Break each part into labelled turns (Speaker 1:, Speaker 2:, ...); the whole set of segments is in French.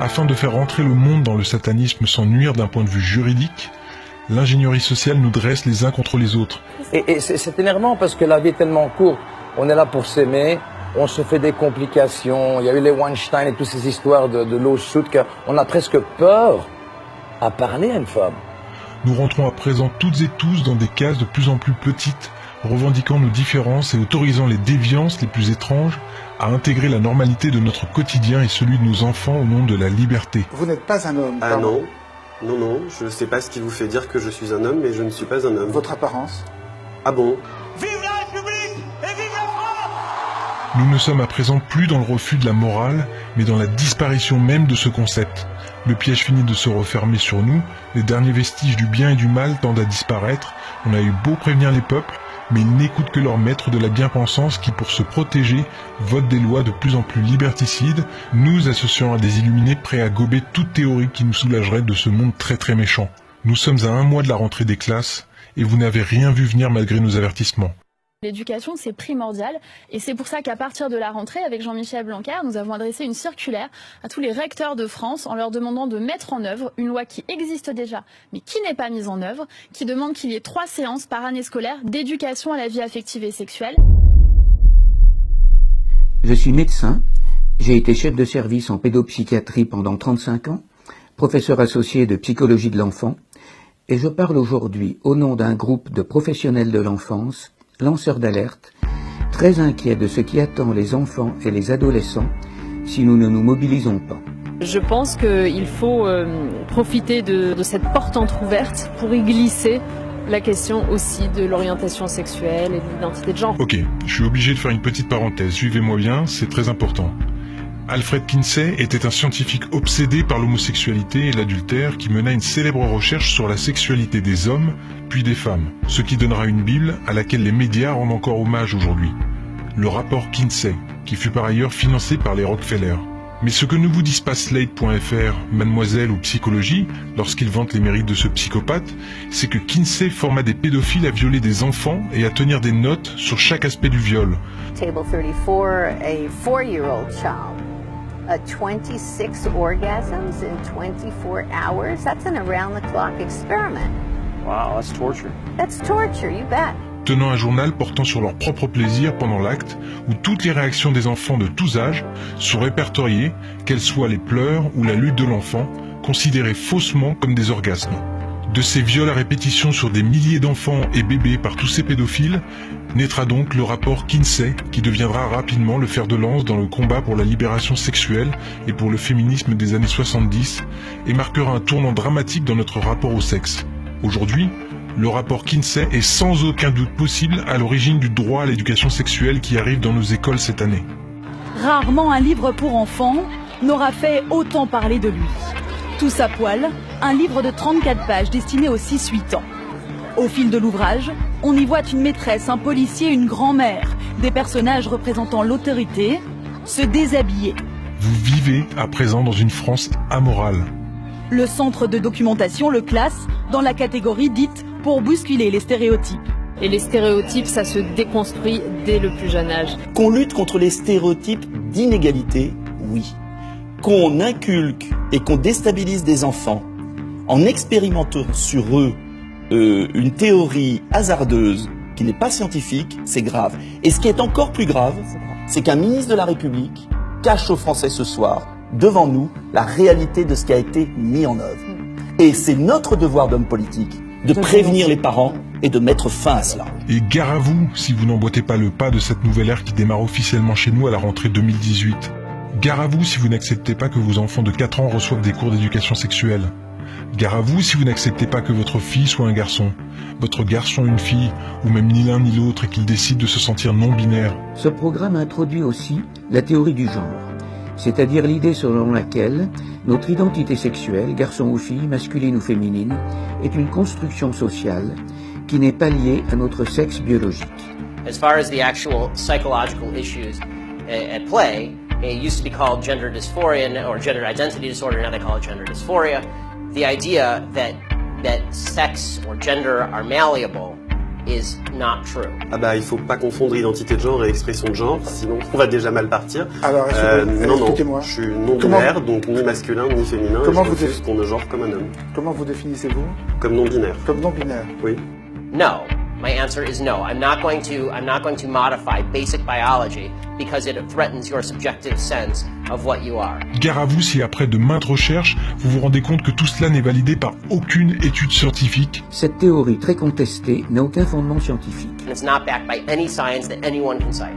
Speaker 1: Afin de faire rentrer le monde dans le satanisme sans nuire d'un point de vue juridique, l'ingénierie sociale nous dresse les uns contre les autres.
Speaker 2: Et c'est énervant parce que la vie est tellement courte. On est là pour s'aimer, on se fait des complications. Il y a eu les Weinstein et toutes ces histoires de lawsuits qu'on a presque peur à parler à une femme.
Speaker 1: Nous rentrons à présent toutes et tous dans des cases de plus en plus petites, revendiquant nos différences et autorisant les déviances les plus étranges à intégrer la normalité de notre quotidien et celui de nos enfants au nom de la liberté.
Speaker 3: Vous n'êtes pas un homme.
Speaker 4: Ah non, non, je ne sais pas ce qui vous fait dire que je suis un homme, mais je ne suis pas un homme.
Speaker 3: Votre apparence?
Speaker 4: Ah bon?
Speaker 5: Vive la République et vive la France!
Speaker 1: Nous ne sommes à présent plus dans le refus de la morale, mais dans la disparition même de ce concept. Le piège finit de se refermer sur nous, les derniers vestiges du bien et du mal tendent à disparaître, on a eu beau prévenir les peuples, mais ils n'écoutent que leurs maîtres de la bien-pensance qui, pour se protéger, votent des lois de plus en plus liberticides, nous associant à des illuminés prêts à gober toute théorie qui nous soulagerait de ce monde très très méchant. Nous sommes à 1 mois de la rentrée des classes, et vous n'avez rien vu venir malgré nos avertissements.
Speaker 6: L'éducation, c'est primordial et c'est pour ça qu'à partir de la rentrée, avec Jean-Michel Blanquer, nous avons adressé une circulaire à tous les recteurs de France en leur demandant de mettre en œuvre une loi qui existe déjà, mais qui n'est pas mise en œuvre, qui demande qu'il y ait 3 séances par année scolaire d'éducation à la vie affective et sexuelle.
Speaker 7: Je suis médecin, j'ai été chef de service en pédopsychiatrie pendant 35 ans, professeur associé de psychologie de l'enfant, et je parle aujourd'hui au nom d'un groupe de professionnels de l'enfance, lanceurs d'alerte, très inquiets de ce qui attend les enfants et les adolescents si nous ne nous mobilisons pas.
Speaker 8: Je pense qu'il faut profiter de cette porte entrouverte pour y glisser la question aussi de l'orientation sexuelle et de l'identité de genre.
Speaker 1: Ok, je suis obligé de faire une petite parenthèse, suivez-moi bien, c'est très important. Alfred Kinsey était un scientifique obsédé par l'homosexualité et l'adultère qui mena une célèbre recherche sur la sexualité des hommes, puis des femmes, ce qui donnera une Bible à laquelle les médias rendent encore hommage aujourd'hui. Le rapport Kinsey, qui fut par ailleurs financé par les Rockefeller. Mais ce que ne vous disent pas Slate.fr, Mademoiselle ou Psychologie, lorsqu'ils vantent les mérites de ce psychopathe, c'est que Kinsey forma des pédophiles à violer des enfants et à tenir des notes sur chaque aspect du viol.
Speaker 9: Table 34, a 4-year-old child. 26 orgasms in 24 hours. That's an around-the-clock experiment.
Speaker 10: Wow, that's torture.
Speaker 9: That's torture, you bet.
Speaker 1: Tenant un journal portant sur leur propre plaisir pendant l'acte, où toutes les réactions des enfants de tous âges sont répertoriées, qu'elles soient les pleurs ou la lutte de l'enfant, considérées faussement comme des orgasmes. De ces viols à répétition sur des milliers d'enfants et bébés par tous ces pédophiles, naîtra donc le rapport Kinsey, qui deviendra rapidement le fer de lance dans le combat pour la libération sexuelle et pour le féminisme des années 70, et marquera un tournant dramatique dans notre rapport au sexe. Aujourd'hui, le rapport Kinsey est sans aucun doute possible à l'origine du droit à l'éducation sexuelle qui arrive dans nos écoles cette année.
Speaker 11: Rarement un livre pour enfants n'aura fait autant parler de lui. Tous à poil, un livre de 34 pages destiné aux 6-8 ans. Au fil de l'ouvrage, on y voit une maîtresse, un policier, une grand-mère, des personnages représentant l'autorité, se déshabiller.
Speaker 1: Vous vivez à présent dans une France amorale.
Speaker 11: Le centre de documentation le classe dans la catégorie dite pour bousculer les stéréotypes.
Speaker 8: Et les stéréotypes, ça se déconstruit dès le plus jeune âge.
Speaker 12: Qu'on lutte contre les stéréotypes d'inégalité, oui. Qu'on inculque et qu'on déstabilise des enfants en expérimentant sur eux une théorie hasardeuse qui n'est pas scientifique, c'est grave. Et ce qui est encore plus grave, c'est qu'un ministre de la République cache aux Français ce soir, devant nous, la réalité de ce qui a été mis en œuvre. Et c'est notre devoir d'homme politique de prévenir les parents et de mettre fin à cela.
Speaker 1: Et gare à vous si vous n'emboîtez pas le pas de cette nouvelle ère qui démarre officiellement chez nous à la rentrée 2018. Gare à vous si vous n'acceptez pas que vos enfants de 4 ans reçoivent des cours d'éducation sexuelle. Gare à vous si vous n'acceptez pas que votre fille soit un garçon, votre garçon une fille, ou même ni l'un ni l'autre et qu'il décide de se sentir non-binaire.
Speaker 7: Ce programme introduit aussi la théorie du genre, c'est-à-dire l'idée selon laquelle notre identité sexuelle, garçon ou fille, masculine ou féminine, est une construction sociale qui n'est pas liée à notre sexe biologique.
Speaker 13: As far as the actual psychological issues at play, it used to be called gender dysphoria or gender identity disorder, now they call it gender dysphoria. The idea that sex or gender are malleable is not true.
Speaker 4: Ah bah, il faut pas confondre identité de genre et expression de genre, sinon on va déjà mal partir.
Speaker 3: Alors, expliquez-moi.
Speaker 4: Je suis non-binaire, donc ni masculin ni féminin.
Speaker 3: Comment
Speaker 4: et je
Speaker 3: vous
Speaker 4: refuse qu'on me genre comme un homme.
Speaker 3: Comment vous définissez-vous?
Speaker 4: Comme non-binaire.
Speaker 3: Comme non-binaire.
Speaker 4: Oui.
Speaker 13: No. My answer is no. I'm not going to modify basic biology because it threatens your subjective sense of what you are.
Speaker 1: Gare à vous si après de maintes recherches, vous vous rendez compte que tout cela n'est validé par aucune étude scientifique.
Speaker 7: Cette théorie très contestée n'a aucun fondement scientifique.
Speaker 13: And it's not backed by any science that anyone can cite.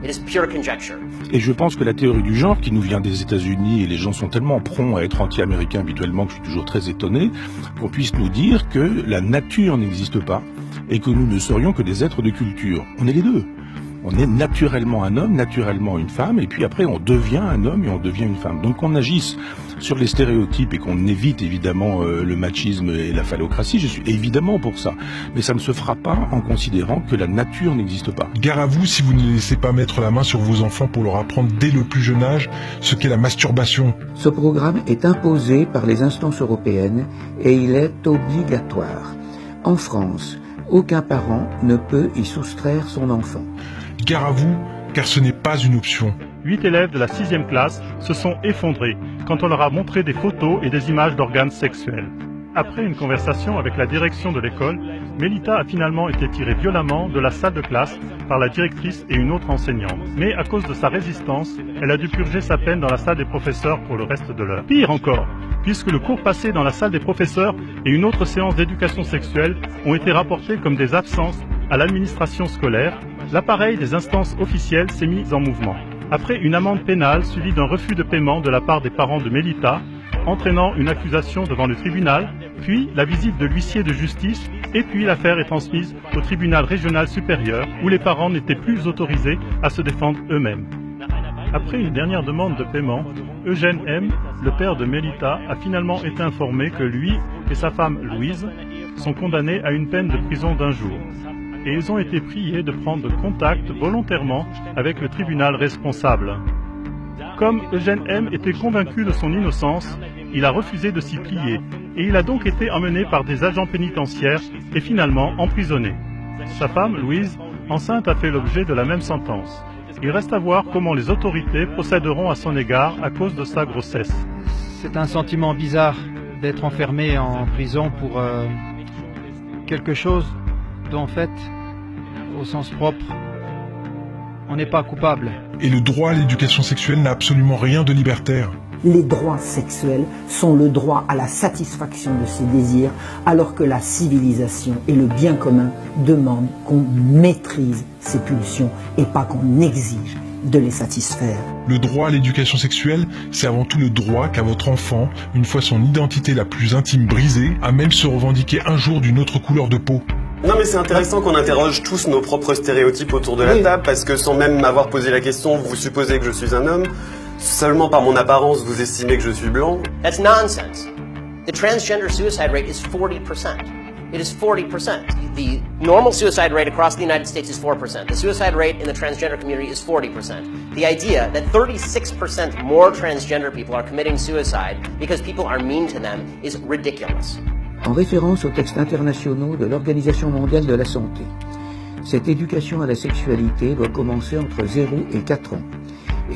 Speaker 13: It is pure conjecture.
Speaker 10: Et je pense que la théorie du genre, qui nous vient des États-Unis, et les gens sont tellement prompts à être anti-américains habituellement que je suis toujours très étonné, qu'on puisse nous dire que la nature n'existe pas et que nous ne serions que des êtres de culture. On est les deux. On est naturellement un homme, naturellement une femme, et puis après on devient un homme et on devient une femme. Donc qu'on agisse sur les stéréotypes et qu'on évite évidemment le machisme et la phallocratie, je suis évidemment pour ça. Mais ça ne se fera pas en considérant que la nature n'existe pas.
Speaker 1: Gare à vous si vous ne laissez pas mettre la main sur vos enfants pour leur apprendre dès le plus jeune âge ce qu'est la masturbation.
Speaker 7: Ce programme est imposé par les instances européennes et il est obligatoire. En France, aucun parent ne peut y soustraire son enfant.
Speaker 1: Gare à vous, car ce n'est pas une option.
Speaker 14: 8 élèves de la 6e classe se sont effondrés quand on leur a montré des photos et des images d'organes sexuels. Après une conversation avec la direction de l'école, Mélita a finalement été tirée violemment de la salle de classe par la directrice et une autre enseignante. Mais à cause de sa résistance, elle a dû purger sa peine dans la salle des professeurs pour le reste de l'heure. Pire encore, puisque le cours passé dans la salle des professeurs et une autre séance d'éducation sexuelle ont été rapportés comme des absences à l'administration scolaire, l'appareil des instances officielles s'est mis en mouvement. Après une amende pénale suivie d'un refus de paiement de la part des parents de Mélita, entraînant une accusation devant le tribunal, puis la visite de l'huissier de justice, et puis l'affaire est transmise au tribunal régional supérieur, où les parents n'étaient plus autorisés à se défendre eux-mêmes. Après une dernière demande de paiement, Eugène M., le père de Mélita, a finalement été informé que lui et sa femme Louise sont condamnés à une peine de prison d'1 jour. Et ils ont été priés de prendre contact volontairement avec le tribunal responsable. Comme Eugène M. était convaincu de son innocence, il a refusé de s'y plier et il a donc été emmené par des agents pénitentiaires et finalement emprisonné. Sa femme, Louise, enceinte, a fait l'objet de la même sentence. Il reste à voir comment les autorités procéderont à son égard à cause de sa grossesse.
Speaker 15: C'est un sentiment bizarre d'être enfermé en prison pour quelque chose dont en fait, au sens propre, on n'est pas coupable.
Speaker 1: Et le droit à l'éducation sexuelle n'a absolument rien de libertaire.
Speaker 16: Les droits sexuels sont le droit à la satisfaction de ses désirs, alors que la civilisation et le bien commun demandent qu'on maîtrise ses pulsions et pas qu'on exige de les satisfaire.
Speaker 1: Le droit à l'éducation sexuelle, c'est avant tout le droit qu'a votre enfant, une fois son identité la plus intime brisée, à même se revendiquer un jour d'une autre couleur de peau.
Speaker 4: Non mais c'est intéressant qu'on interroge tous nos propres stéréotypes autour de la table, parce que sans même m'avoir posé la question, vous supposez que je suis un homme. Seulement par mon apparence, vous estimez que je suis blanc.
Speaker 13: That's nonsense. The transgender suicide rate is 40%. It is 40%. The normal suicide rate across the United States is 4%. The suicide rate in the transgender community is 40%. The idea that 36% more transgender people are committing suicide because people are mean to them is ridiculous.
Speaker 7: En référence aux textes internationaux de l'Organisation mondiale de la santé, cette éducation à la sexualité doit commencer entre 0 et 4 ans.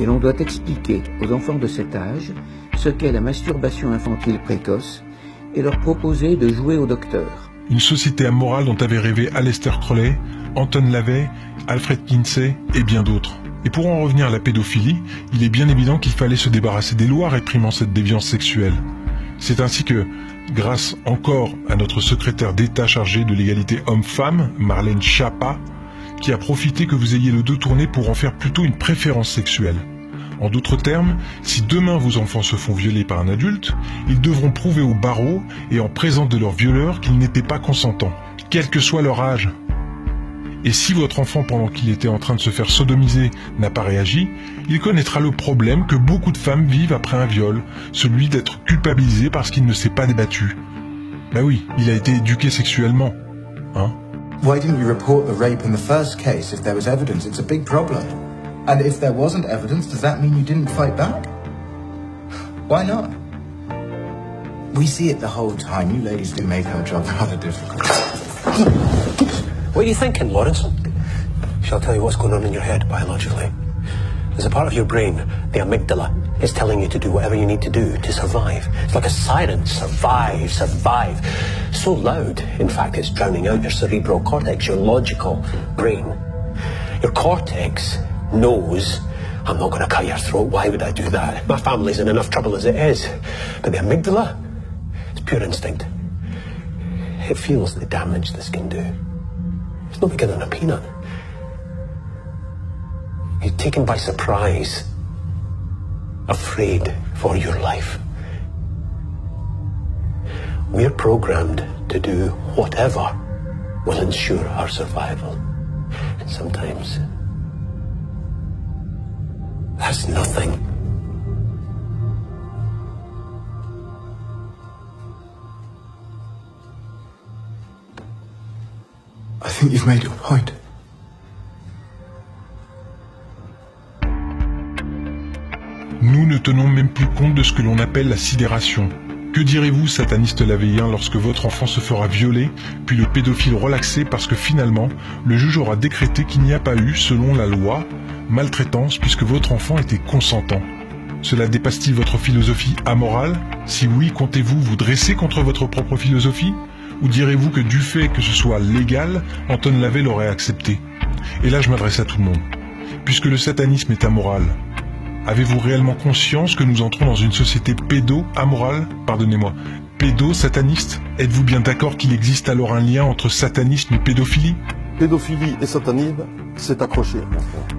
Speaker 7: Et l'on doit expliquer aux enfants de cet âge ce qu'est la masturbation infantile précoce et leur proposer de jouer au docteur.
Speaker 1: Une société amorale dont avaient rêvé Aleister Crowley, Anton LaVey, Alfred Kinsey et bien d'autres. Et pour en revenir à la pédophilie, il est bien évident qu'il fallait se débarrasser des lois réprimant cette déviance sexuelle. C'est ainsi que, grâce encore à notre secrétaire d'État chargé de l'égalité homme-femme, Marlène Schiappa, qui a profité que vous ayez le dos tourné pour en faire plutôt une préférence sexuelle. En d'autres termes, si demain vos enfants se font violer par un adulte, ils devront prouver au barreau et en présence de leur violeur qu'ils n'étaient pas consentants, quel que soit leur âge. Et si votre enfant, pendant qu'il était en train de se faire sodomiser, n'a pas réagi, il connaîtra le problème que beaucoup de femmes vivent après un viol, celui d'être culpabilisé parce qu'il ne s'est pas débattu. Ben oui, il a été éduqué sexuellement, hein?
Speaker 17: Why didn't you report the rape in the first case if there was evidence? It's a big problem. And if there wasn't evidence, does that mean you didn't fight back? Why not? We see it the whole time. You ladies do make our job rather difficult.
Speaker 18: What are you thinking, Lawrence? Shall I tell you what's going on in your head biologically? There's a part of your brain, the amygdala, is telling you to do whatever you need to do to survive. It's like a siren, survive, survive. So loud, in fact, it's drowning out your cerebral cortex, your logical brain. Your cortex knows, I'm not going to cut your throat, why would I do that? My family's in enough trouble as it is. But the amygdala, it's pure instinct. It feels the damage this can do. It's not bigger than a peanut. You're taken by surprise, afraid for your life. We're programmed to do whatever will ensure our survival. And sometimes, that's nothing.
Speaker 17: I think you've made your point.
Speaker 1: Nous ne tenons même plus compte de ce que l'on appelle la sidération. Que direz-vous, sataniste lavéien, lorsque votre enfant se fera violer, puis le pédophile relaxé parce que finalement, le juge aura décrété qu'il n'y a pas eu, selon la loi, maltraitance puisque votre enfant était consentant? Cela dépasse-t-il votre philosophie amorale? Si oui, comptez-vous vous dresser contre votre propre philosophie? Ou direz-vous que du fait que ce soit légal, Anton Lavey l'aurait accepté? Et là je m'adresse à tout le monde. Puisque le satanisme est amoral, avez-vous réellement conscience que nous entrons dans une société pédo-amorale? Pardonnez-moi, pédo-sataniste? Êtes-vous bien d'accord qu'il existe alors un lien entre satanisme et pédophilie?
Speaker 19: Pédophilie et satanisme, c'est accroché.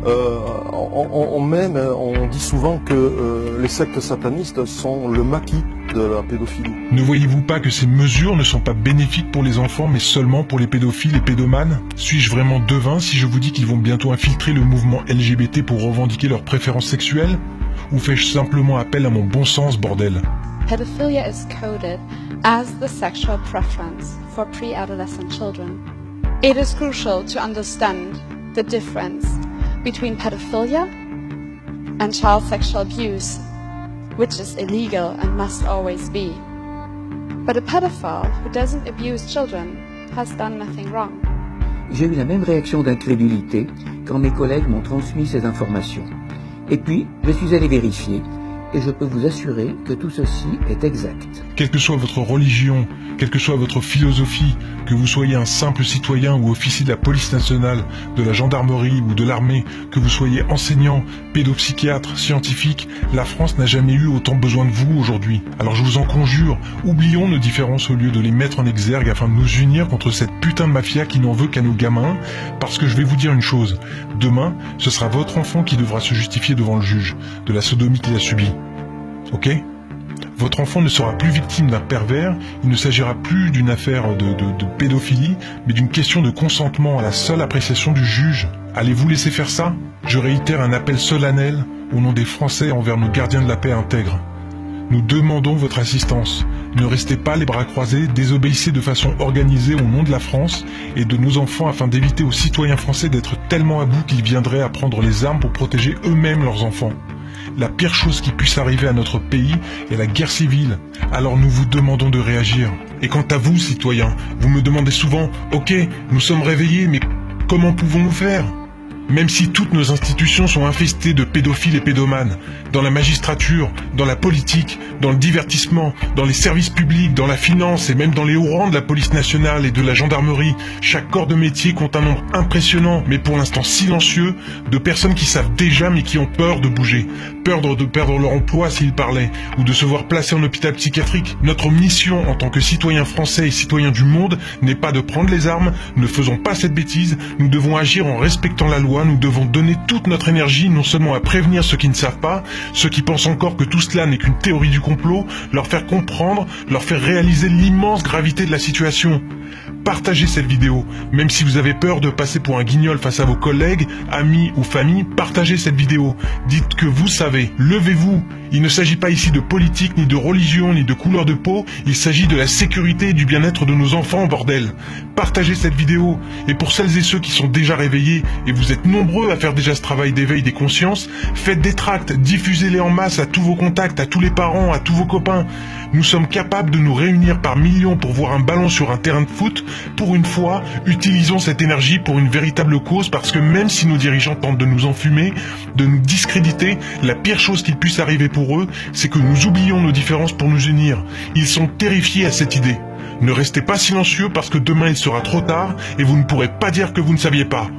Speaker 19: On dit souvent que les sectes satanistes sont le maquis de la pédophilie.
Speaker 1: Ne voyez-vous pas que ces mesures ne sont pas bénéfiques pour les enfants, mais seulement pour les pédophiles et pédomanes? Suis-je vraiment devin si je vous dis qu'ils vont bientôt infiltrer le mouvement LGBT pour revendiquer leurs préférences sexuelles? Ou fais-je simplement appel à mon bon sens, bordel?
Speaker 20: Pedophilia is coded as the sexual preference for pre-adolescent children. It is crucial to understand the difference between pedophilia and child sexual abuse, which is illegal and must always be. But a pedophile who doesn't abuse children has done nothing wrong.
Speaker 7: J'ai eu la même réaction d'incrédulité quand mes collègues m'ont transmis ces informations. Et puis, je suis allé vérifier, et je peux vous assurer que tout ceci est exact.
Speaker 1: Quelle que soit votre religion, quelle que soit votre philosophie, que vous soyez un simple citoyen ou officier de la police nationale, de la gendarmerie ou de l'armée, que vous soyez enseignant, pédopsychiatre, scientifique, la France n'a jamais eu autant besoin de vous aujourd'hui. Alors je vous en conjure, oublions nos différences au lieu de les mettre en exergue afin de nous unir contre cette putain de mafia qui n'en veut qu'à nos gamins, parce que je vais vous dire une chose, demain, ce sera votre enfant qui devra se justifier devant le juge de la sodomie qu'il a subie. Ok ? Votre enfant ne sera plus victime d'un pervers, il ne s'agira plus d'une affaire de pédophilie, mais d'une question de consentement à la seule appréciation du juge. Allez-vous laisser faire ça? Je réitère un appel solennel au nom des Français envers nos gardiens de la paix intègres. Nous demandons votre assistance. Ne restez pas les bras croisés, désobéissez de façon organisée au nom de la France et de nos enfants afin d'éviter aux citoyens français d'être tellement à bout qu'ils viendraient à prendre les armes pour protéger eux-mêmes leurs enfants. La pire chose qui puisse arriver à notre pays est la guerre civile. Alors nous vous demandons de réagir. Et quant à vous, citoyens, vous me demandez souvent « Ok, nous sommes réveillés, mais comment pouvons-nous faire ?» Même si toutes nos institutions sont infestées de pédophiles et pédomanes, dans la magistrature, dans la politique, dans le divertissement, dans les services publics, dans la finance et même dans les hauts rangs de la police nationale et de la gendarmerie, chaque corps de métier compte un nombre impressionnant, mais pour l'instant silencieux, de personnes qui savent déjà mais qui ont peur de bouger, peur de perdre leur emploi s'ils parlaient, ou de se voir placés en hôpital psychiatrique. Notre mission en tant que citoyens français et citoyens du monde n'est pas de prendre les armes, ne faisons pas cette bêtise, nous devons agir en respectant la loi. Nous devons donner toute notre énergie non seulement à prévenir ceux qui ne savent pas, ceux qui pensent encore que tout cela n'est qu'une théorie du complot, leur faire comprendre, leur faire réaliser l'immense gravité de la situation. Partagez cette vidéo, même si vous avez peur de passer pour un guignol face à vos collègues, amis ou famille, partagez cette vidéo. Dites que vous savez, levez-vous. Il ne s'agit pas ici de politique, ni de religion, ni de couleur de peau, il s'agit de la sécurité et du bien-être de nos enfants, bordel. Partagez cette vidéo, et pour celles et ceux qui sont déjà réveillés, et vous êtes nombreux à faire déjà ce travail d'éveil des consciences, faites des tracts, diffusez-les en masse à tous vos contacts, à tous les parents, à tous vos copains. Nous sommes capables de nous réunir par millions pour voir un ballon sur un terrain de foot, pour une fois, utilisons cette énergie pour une véritable cause, parce que même si nos dirigeants tentent de nous enfumer, de nous discréditer, la pire chose qu'il puisse arriver pour eux, c'est que nous oublions nos différences pour nous unir. Ils sont terrifiés à cette idée. Ne restez pas silencieux parce que demain il sera trop tard et vous ne pourrez pas dire que vous ne saviez pas.